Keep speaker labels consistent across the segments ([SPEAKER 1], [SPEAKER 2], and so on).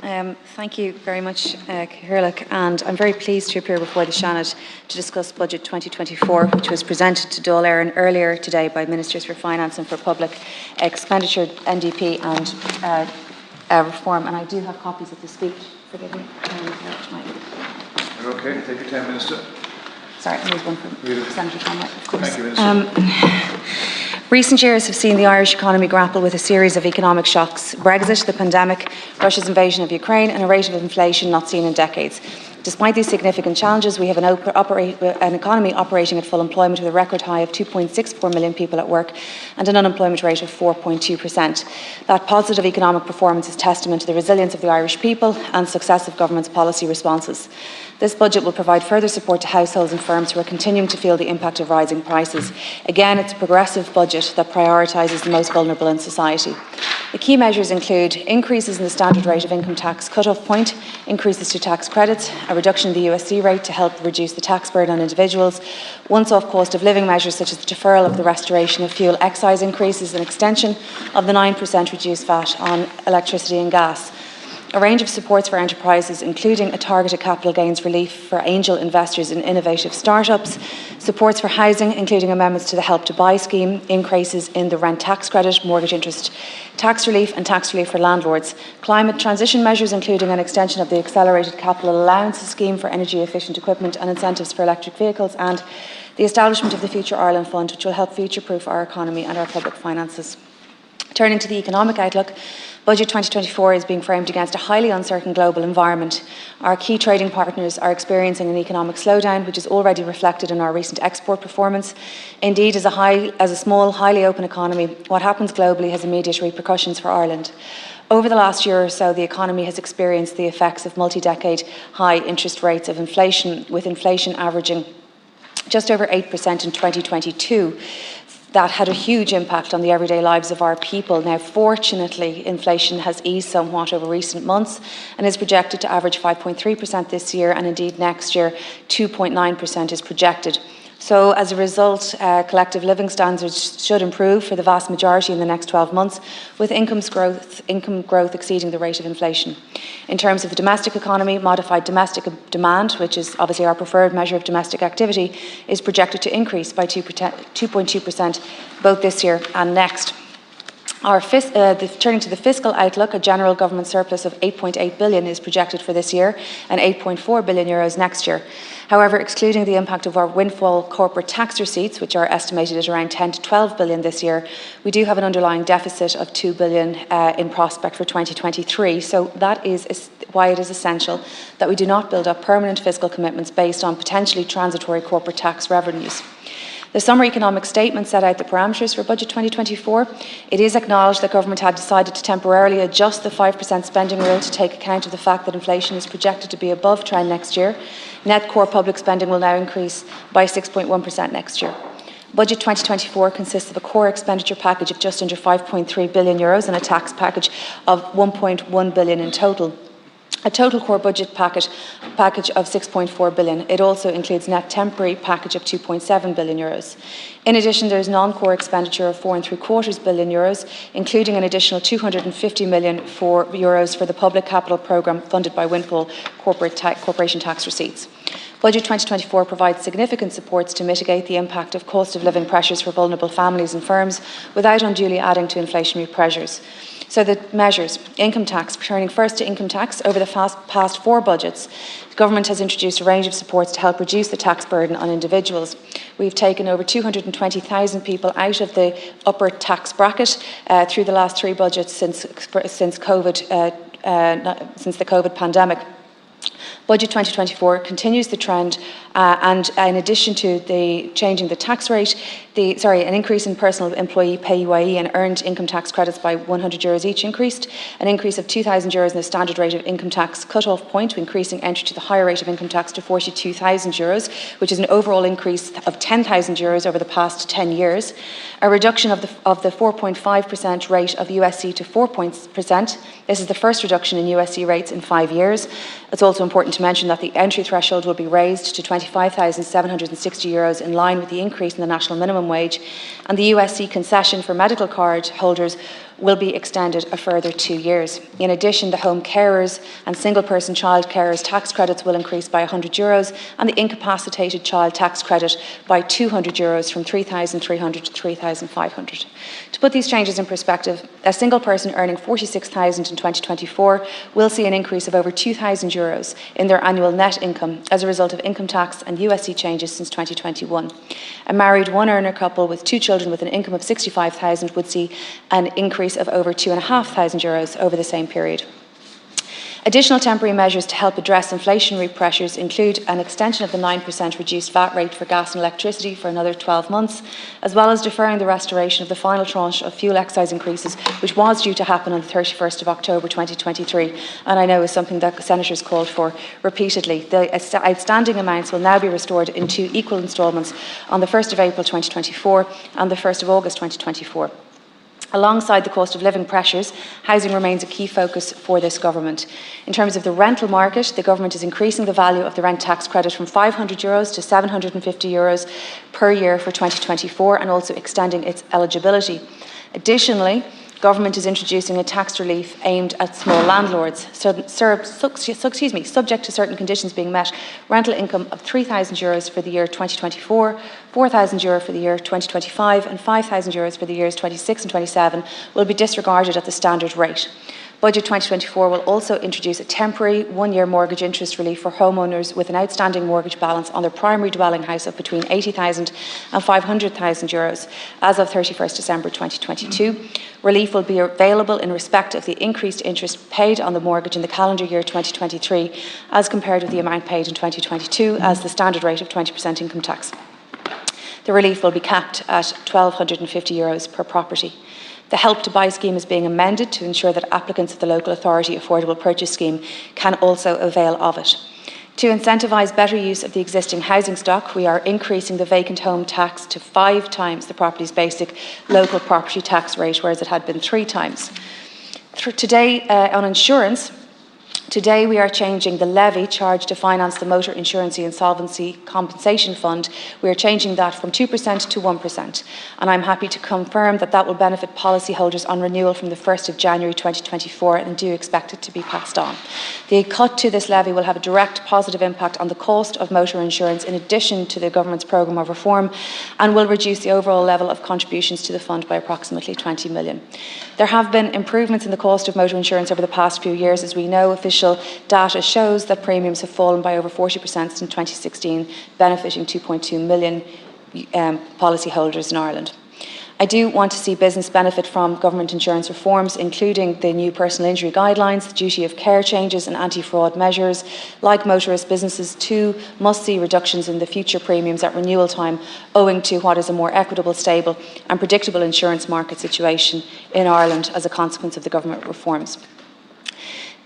[SPEAKER 1] Thank you very much, Caherlick, and I'm very pleased to appear before the Seanad to discuss Budget 2024, which was presented to Dáil Éireann earlier today by Ministers for Finance and for Public Expenditure, NDP and Reform. And I do have copies of the speech. Forgive me.
[SPEAKER 2] Okay, take your time, Minister.
[SPEAKER 1] Sorry, I need one from Senator Conway, of course.
[SPEAKER 2] Thank you, Minister.
[SPEAKER 1] Recent years have seen the Irish economy grapple with a series of economic shocks: Brexit, the pandemic, Russia's invasion of Ukraine, and a rate of inflation not seen in decades. Despite these significant challenges, we have an economy operating at full employment with a record high of 2.64 million people at work and an unemployment rate of 4.2%. That positive economic performance is testament to the resilience of the Irish people and successive government's policy responses. This budget will provide further support to households and firms who are continuing to feel the impact of rising prices. Again, it's a progressive budget that prioritises the most vulnerable in society. The key measures include increases in the standard rate of income tax cut-off point, increases to tax credits, a reduction in the USC rate to help reduce the tax burden on individuals, once-off cost of living measures such as the deferral of the restoration of fuel excise increases and extension of the 9% reduced VAT on electricity and gas. A range of supports for enterprises, including a targeted capital gains relief for angel investors in innovative startups, supports for housing, including amendments to the Help to Buy scheme, increases in the rent tax credit, mortgage interest tax relief and tax relief for landlords, climate transition measures, including an extension of the accelerated capital allowances scheme for energy efficient equipment and incentives for electric vehicles, and the establishment of the Future Ireland Fund, which will help future-proof our economy and our public finances. Turning to the economic outlook, Budget 2024 is being framed against a highly uncertain global environment. Our key trading partners are experiencing an economic slowdown, which is already reflected in our recent export performance. Indeed, as a small, highly open economy, what happens globally has immediate repercussions for Ireland. Over the last year or so, the economy has experienced the effects of multi-decade high interest rates of inflation, with inflation averaging just over 8% in 2022. That had a huge impact on the everyday lives of our people. Now, fortunately, inflation has eased somewhat over recent months and is projected to average 5.3% this year, and indeed next year 2.9% is projected. So as a result, collective living standards should improve for the vast majority in the next 12 months, with income growth exceeding the rate of inflation. In terms of the domestic economy, modified domestic demand, which is obviously our preferred measure of domestic activity, is projected to increase by 2.2% both this year and next. Turning to the fiscal outlook, a general government surplus of 8.8 billion is projected for this year and 8.4 billion euros next year. However, excluding the impact of our windfall corporate tax receipts, which are estimated at around 10 to 12 billion this year, we do have an underlying deficit of 2 billion in prospect for 2023. So that is why it is essential that we do not build up permanent fiscal commitments based on potentially transitory corporate tax revenues. The summer economic statement set out the parameters for Budget 2024. It is acknowledged that government had decided to temporarily adjust the 5% spending rule to take account of the fact that inflation is projected to be above trend next year. Net core public spending will now increase by 6.1% next year. Budget 2024 consists of a core expenditure package of just under 5.3 billion euros and a tax package of 1.1 billion in total. A total core budget package of 6.4 billion. It also includes net temporary package of 2.7 billion euros. In addition, there is non-core expenditure of 4.75 billion euros, including an additional 250 million euros for the public capital programme funded by windfall corporation tax receipts. Budget 2024 provides significant supports to mitigate the impact of cost of living pressures for vulnerable families and firms without unduly adding to inflationary pressures. So the measures: income tax. Turning first to income tax, over the past four budgets, the government has introduced a range of supports to help reduce the tax burden on individuals. We've taken over 220,000 people out of the upper tax bracket through the last three budgets since the COVID pandemic. Budget 2024 continues the trend, and in addition to changing the tax rate, an increase in personal employee PAYE and earned income tax credits by €100 each increased, an increase of €2,000 in the standard rate of income tax cut-off point, increasing entry to the higher rate of income tax to €42,000, which is an overall increase of €10,000 over the past 10 years, a reduction of the 4.5% rate of USC to 4%. This is the first reduction in USC rates in 5 years. It's also important to mention that the entry threshold will be raised to €25,760 in line with the increase in the national minimum wage, and the USC concession for medical card holders will be extended a further 2 years. In addition, the home carers and single-person child carers tax credits will increase by €100 and the incapacitated child tax credit by €200 from €3,300 to €3,500. To put these changes in perspective, a single person earning €46,000 in 2024 will see an increase of over €2,000 in their annual net income as a result of income tax and USC changes since 2021. A married one-earner couple with 2 children with an income of €65,000 would see an increase of over €2,500 over the same period. Additional temporary measures to help address inflationary pressures include an extension of the 9% reduced VAT rate for gas and electricity for another 12 months, as well as deferring the restoration of the final tranche of fuel excise increases, which was due to happen on the 31st of October 2023, and I know is something that the Senators called for repeatedly. The outstanding amounts will now be restored in 2 equal instalments on the 1st of April 2024 and the 1st of August 2024. Alongside the cost of living pressures, housing remains a key focus for this government. In terms of the rental market, the government is increasing the value of the rent tax credit from €500 to €750 per year for 2024 and also extending its eligibility. Additionally, government is introducing a tax relief aimed at small landlords, subject to certain conditions being met. Rental income of €3,000 for the year 2024, €4,000 for the year 2025 and €5,000 for the years 26 and 27 will be disregarded at the standard rate. Budget 2024 will also introduce a temporary 1-year mortgage interest relief for homeowners with an outstanding mortgage balance on their primary dwelling house of between €80,000 and €500,000 as of 31st December 2022. Relief will be available in respect of the increased interest paid on the mortgage in the calendar year 2023 as compared with the amount paid in 2022 as the standard rate of 20% income tax. The relief will be capped at €1,250 per property. The Help to Buy scheme is being amended to ensure that applicants of the Local Authority Affordable Purchase Scheme can also avail of it. To incentivise better use of the existing housing stock, we are increasing the vacant home tax to 5 times the property's basic local property tax rate, whereas it had been 3 times. Today, on insurance, today we are changing the levy charged to finance the Motor Insurance Insolvency Compensation Fund. We are changing that from 2% to 1%, and I'm happy to confirm that that will benefit policyholders on renewal from the 1st of January 2024 and do expect it to be passed on. The cut to this levy will have a direct positive impact on the cost of motor insurance in addition to the government's programme of reform and will reduce the overall level of contributions to the fund by approximately €20 million. There have been improvements in the cost of motor insurance over the past few years. As we know, official data shows that premiums have fallen by over 40% since 2016, benefiting 2.2 million policyholders in Ireland. I do want to see business benefit from government insurance reforms, including the new personal injury guidelines, the duty of care changes and anti-fraud measures. Like motorist businesses too must see reductions in the future premiums at renewal time owing to what is a more equitable, stable and predictable insurance market situation in Ireland as a consequence of the government reforms.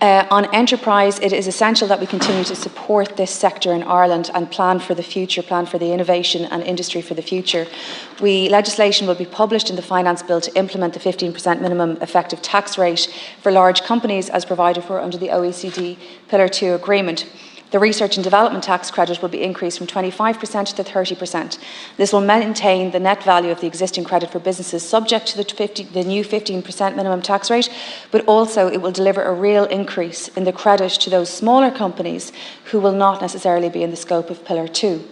[SPEAKER 1] On enterprise, it is essential that we continue to support this sector in Ireland and plan for the future, plan for the innovation and industry for the future. Legislation will be published in the Finance Bill to implement the 15% minimum effective tax rate for large companies as provided for under the OECD Pillar 2 agreement. The research and development tax credit will be increased from 25% to 30%. This will maintain the net value of the existing credit for businesses subject to the new 15% minimum tax rate, but also it will deliver a real increase in the credit to those smaller companies who will not necessarily be in the scope of Pillar 2.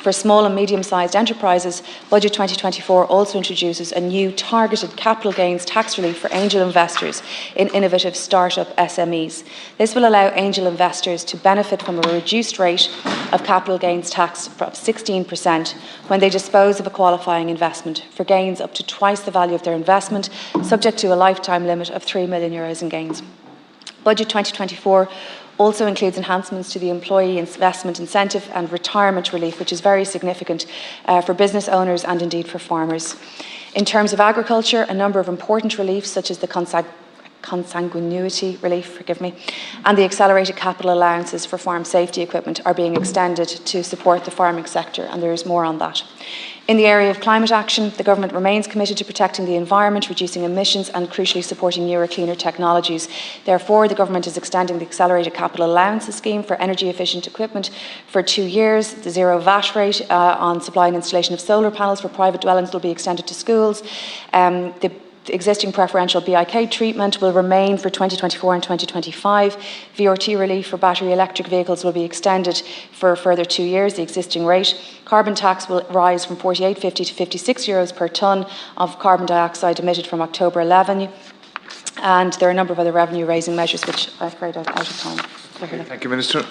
[SPEAKER 1] For small and medium-sized enterprises, Budget 2024 also introduces a new targeted capital gains tax relief for angel investors in innovative start-up SMEs. This will allow angel investors to benefit from a reduced rate of capital gains tax of 16% when they dispose of a qualifying investment for gains up to twice the value of their investment, subject to a lifetime limit of €3 million in gains. Budget 2024 also includes enhancements to the employee investment incentive and retirement relief, which is very significant for business owners and indeed for farmers. In terms of agriculture, a number of important reliefs such as the consanguinity relief, and the accelerated capital allowances for farm safety equipment are being extended to support the farming sector, and there is more on that. In the area of climate action, the government remains committed to protecting the environment, reducing emissions and crucially supporting newer, cleaner technologies. Therefore, the government is extending the accelerated capital allowances scheme for energy efficient equipment for 2 years. The zero VAT rate on supply and installation of solar panels for private dwellings will be extended to schools. The The existing preferential BIK treatment will remain for 2024 and 2025. VRT relief for battery electric vehicles will be extended for a further 2 years, the existing rate. Carbon tax will rise from €48.50 to €56 per tonne of carbon dioxide emitted from October 11. And there are a number of other revenue-raising measures which I'm afraid I'm out of time.
[SPEAKER 2] Thank you, Minister.